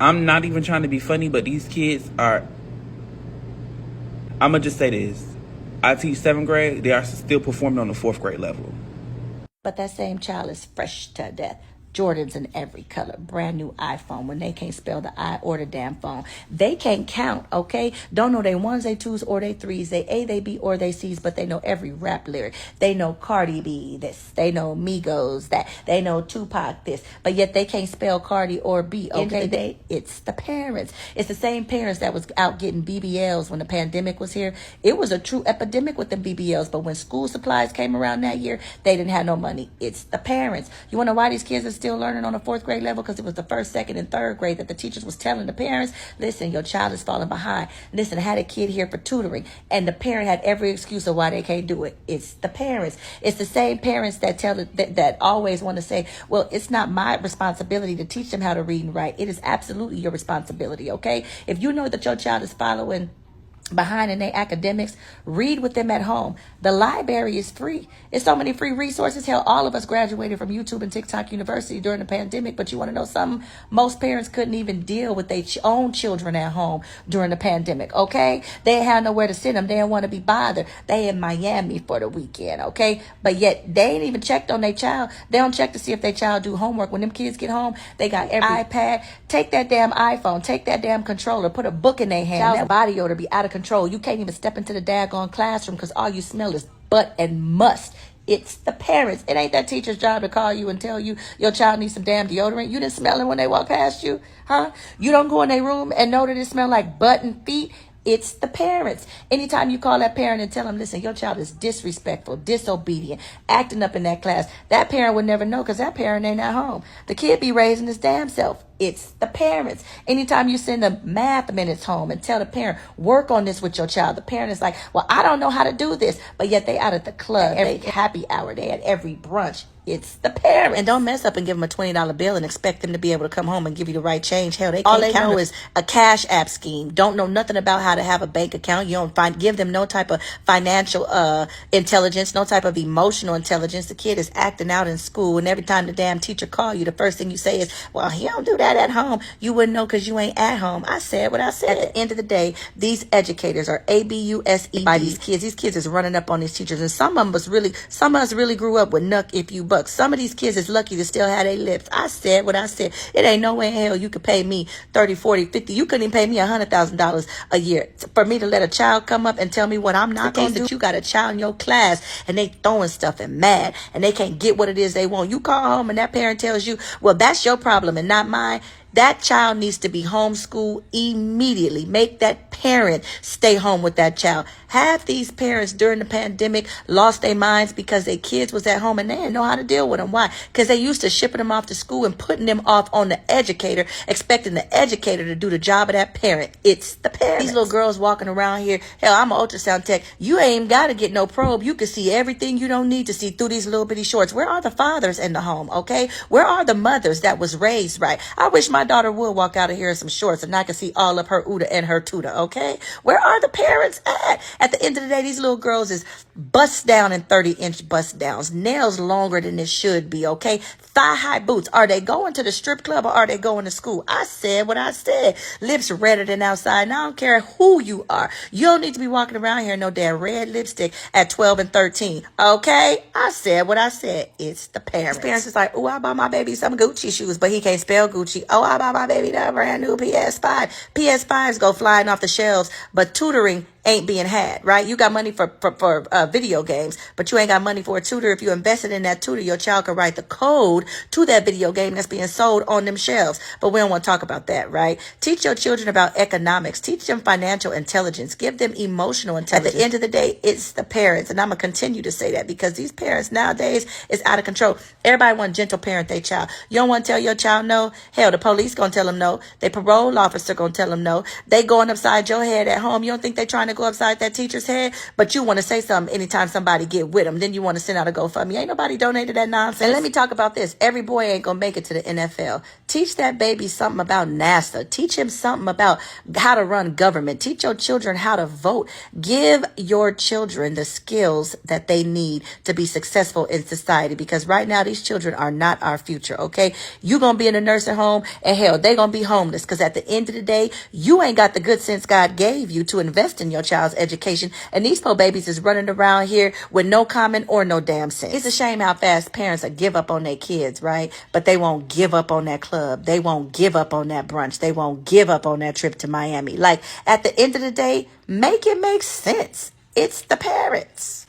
I'm not even trying to be funny, but these kids are, I'm going to just say this. I teach 7th grade. They are still performing on the 4th grade level. But that same child is fresh to death. Jordans in every color, brand new iPhone. When they can't spell the I or the damn phone, they can't count, okay? Don't know they ones, they twos, or they threes, they A, they B, or they C's, but they know every rap lyric. They know Cardi B this, they know Migos that, they know Tupac this, but yet they can't spell Cardi or B, okay? It's the parents. It's the same parents that was out getting BBLs when the pandemic was here. It was a true epidemic with them BBLs, but when school supplies came around that year, they didn't have no money. It's the parents. You want to know why these kids are still learning on the 4th grade level? Because it was the 1st, 2nd, and 3rd grade that the teachers was telling the parents, listen, your child is falling behind. Listen, I had a kid here for tutoring, and the parent had every excuse of why they can't do it. It's the parents. It's the same parents that that always want to say, well, it's not my responsibility to teach them how to read and write. It is absolutely your responsibility, okay? If you know that your child is following behind in their academics, read with them at home. The library is free. It's so many free resources. Hell, all of us graduated from YouTube and TikTok University during the pandemic, but you want to know something? Most parents couldn't even deal with their own children at home during the pandemic, okay? They didn't have nowhere to send them. They didn't want to be bothered. They in Miami for the weekend, okay? But yet, they ain't even checked on their child. They don't check to see if their child do homework. When them kids get home, they got every iPad. Take that damn iPhone. Take that damn controller. Put a book in their hand. Child's body odor be out of control. You can't even step into the daggone classroom because all you smell is butt and must. It's the parents. It ain't that teacher's job to call you and tell you your child needs some damn deodorant. You didn't smell it when they walk past you, huh? You don't go in their room and know that it smell like butt and feet. It's the parents. Anytime you call that parent and tell them, listen, your child is disrespectful, disobedient, acting up in that class, that parent would never know because that parent ain't at home. The kid be raising his damn self. It's the parents. Anytime you send the math minutes home and tell the parent, work on this with your child, the parent is like, well, I don't know how to do this. But yet they out at the club, every happy hour, they at every brunch. It's the parents. And don't mess up and give them a $20 bill and expect them to be able to come home and give you the right change. Hell, all they know is a cash app scheme. Don't know nothing about how to have a bank account. You don't give them no type of financial intelligence, no type of emotional intelligence. The kid is acting out in school, and every time the damn teacher call you, the first thing you say is, well, he don't do that at home. You wouldn't know because you ain't at home. I said what I said. At the end of the day, these educators are ABUSE by these kids. These kids is running up on these teachers, and some of us really grew up with nuck if you buck. Some of these kids is lucky to still have their lips. I said what I said. It ain't no way in hell you could pay me 30, 40, 50. You couldn't even pay me $100,000 a year for me to let a child come up and tell me what I'm not going to do. You got a child in your class and they throwing stuff and mad and they can't get what it is they want. You call home and that parent tells you, well, that's your problem and not mine. That child needs to be homeschooled immediately. Make that parent stay home with that child. Half these parents during the pandemic lost their minds because their kids was at home and they didn't know how to deal with them. Why? Because they used to shipping them off to school and putting them off on the educator, expecting the educator to do the job of that parent. It's the parents. These little girls walking around here. Hell, I'm an ultrasound tech. You ain't got to get no probe. You can see everything you don't need to see through these little bitty shorts. Where are the fathers in the home? Okay. Where are the mothers that was raised right? I wish my daughter would walk out of here in some shorts and I could see all of her Uda and her Tuda, okay? Where are the parents at? At the end of the day, these little girls is bust down in 30-inch bust downs, nails longer than it should be, okay? Thigh-high boots. Are they going to the strip club or are they going to school? I said what I said. Lips redder than outside. And I don't care who you are. You don't need to be walking around here in no damn red lipstick at 12 and 13, okay? I said what I said. It's the parents. The parents is like, oh, I bought my baby some Gucci shoes, but he can't spell Gucci. Oh, I bought my baby that brand new PS5. PS5s go flying off the shelves, but tutoring ain't being had, right? You got money for video games, but you ain't got money for a tutor. If you invested in that tutor, your child could write the code to that video game that's being sold on them shelves. But we don't want to talk about that, right? Teach your children about economics. Teach them financial intelligence. Give them emotional intelligence. At the end of the day, it's the parents. And I'm going to continue to say that because these parents nowadays is out of control. Everybody want gentle parent their child. You don't want to tell your child no. Hell, the police going to tell them no. Their parole officer going to tell them no. They going upside your head at home. You don't think they trying to to go upside that teacher's head, but you want to say something anytime somebody get with them. Then you want to send out a GoFundMe. Ain't nobody donated that nonsense. And let me talk about this. Every boy ain't going to make it to the NFL. Teach that baby something about NASA. Teach him something about how to run government. Teach your children how to vote. Give your children the skills that they need to be successful in society, because right now these children are not our future, okay? You going to be in a nursing home, and hell, they going to be homeless, because at the end of the day, you ain't got the good sense God gave you to invest in your child's education, and these poor babies is running around here with no common or no damn sense. It's a shame how fast parents will give up on their kids, right? But they won't give up on that club. They won't give up on that brunch. They won't give up on that trip to Miami. Like, at the end of the day, make it make sense. It's the parents.